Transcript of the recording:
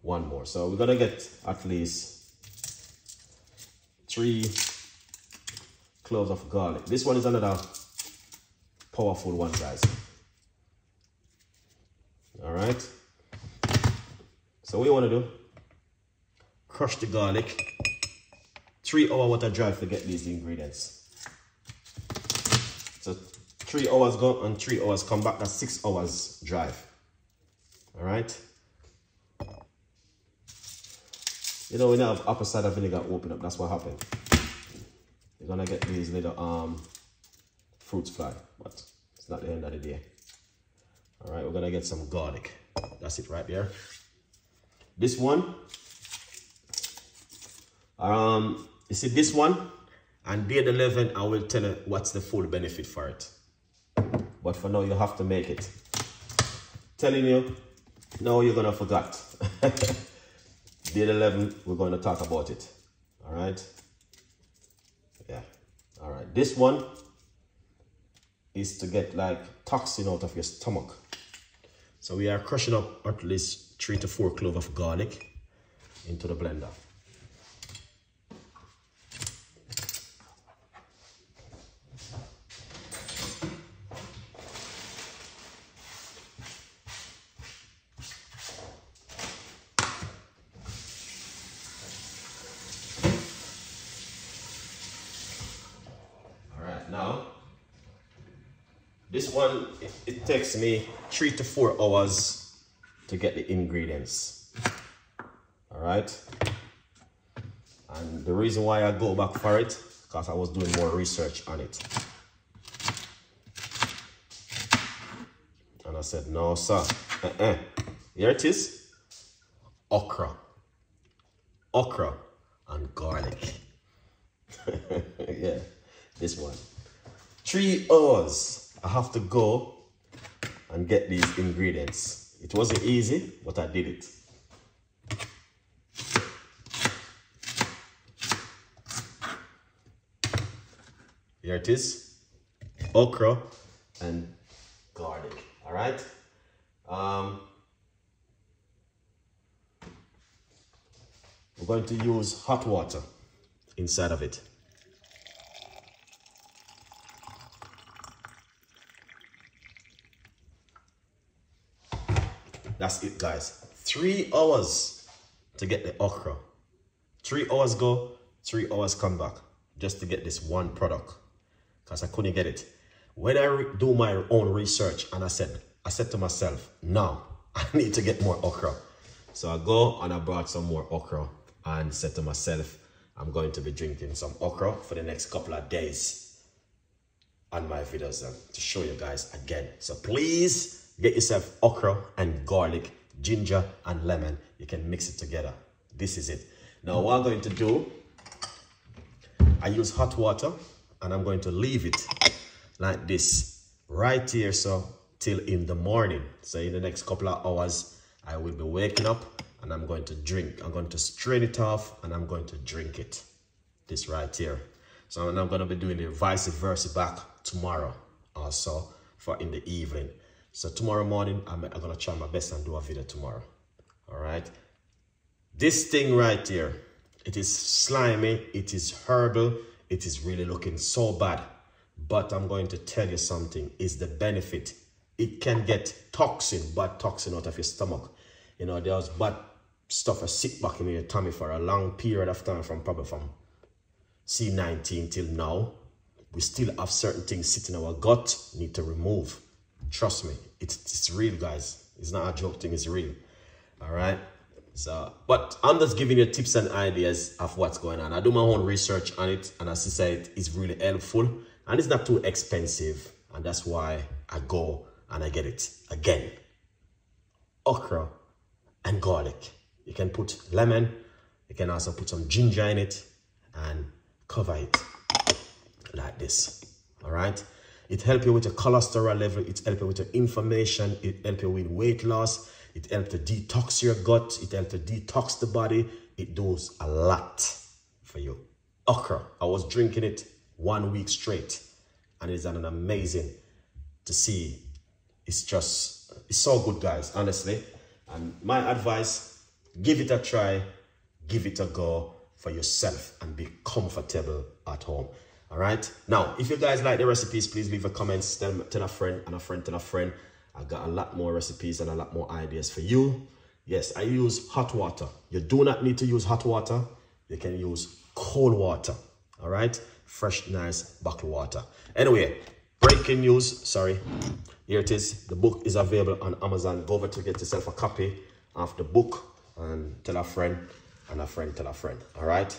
one more. So we're gonna get at least 3 cloves of garlic. This one is another powerful one, guys. All right. So what you want to do? Crush the garlic. 3-hour water drive to get these ingredients. So 3 hours go and 3 hours come back. That's 6 hours drive. All right. You know, when you have apple cider vinegar open up, that's what happened. You're gonna get these little fruits fly, but it's not the end of the day. All right, we're gonna get some garlic. That's it right there. This one, you see this one, and day 11, I will tell you what's the full benefit for it. But for now, you have to make it. Telling you, no, you're gonna forget. Day 11, we're going to talk about it. All right. Yeah. All right. This one is to get like toxin out of your stomach. So we are crushing up at least 3 to 4 cloves of garlic into the blender. Now, this one, it takes me 3 to 4 hours to get the ingredients. All right. And the reason why I go back for it, because I was doing more research on it. And I said, no, sir. Here it is. Okra. Okra and garlic. Yeah, this one. 3 hours I have to go and get these ingredients. It wasn't easy, but I did it. Here it is, okra and garlic. All right. We're going to use hot water inside of it. That's it, guys. 3 hours to get the okra. 3 hours go, 3 hours come back just to get this one product because I couldn't get it. When I do my own research and I said to myself, no, I need to get more okra. So I go and I brought some more okra and said to myself, I'm going to be drinking some okra for the next couple of days on my videos to show you guys again. So please, get yourself okra and garlic, ginger and lemon. You can mix it together. This is it. Now what I'm going to do, I use hot water and I'm going to leave it like this right here, so till in the morning. So in the next couple of hours, I will be waking up and I'm going to drink. I'm going to strain it off and I'm going to drink it. This right here. So I'm going to be doing the vice versa back tomorrow also for in the evening. So tomorrow morning, I'm going to try my best and do a video tomorrow. All right. This thing right here, it is slimy. It is herbal. It is really looking so bad. But I'm going to tell you something is the benefit. It can get bad toxin out of your stomach. You know, there's bad stuff that sit back in your tummy for a long period of time probably from C19 till now. We still have certain things sitting in our gut, need to remove. Trust me, it's real, guys. It's not a joke thing, it's real. All right. So, but I'm just giving you tips and ideas of what's going on. I do my own research on it, and as I said, it's really helpful and it's not too expensive. And that's why I go and I get it again. Okra and garlic. You can put lemon, you can also put some ginger in it and cover it like this. All right. It helps you with your cholesterol level. It helps you with your inflammation. It helps you with weight loss. It helps to detox your gut. It helps to detox the body. It does a lot for you. Okra, I was drinking it 1 week straight. And it's an amazing to see. It's so good, guys, honestly. And my advice, Give it a try, give it a go for yourself and be comfortable at home. All right. Now, if you guys like the recipes, please leave a comment, tell a friend and a friend tell a friend. I got a lot more recipes and a lot more ideas for you. Yes, I use hot water. You do not need to use hot water. You can use cold water. All right. Fresh, nice bottled water. Anyway, breaking news. Sorry. Here it is. The book is available on Amazon. Go over to get yourself a copy of the book and tell a friend and a friend tell a friend. All right.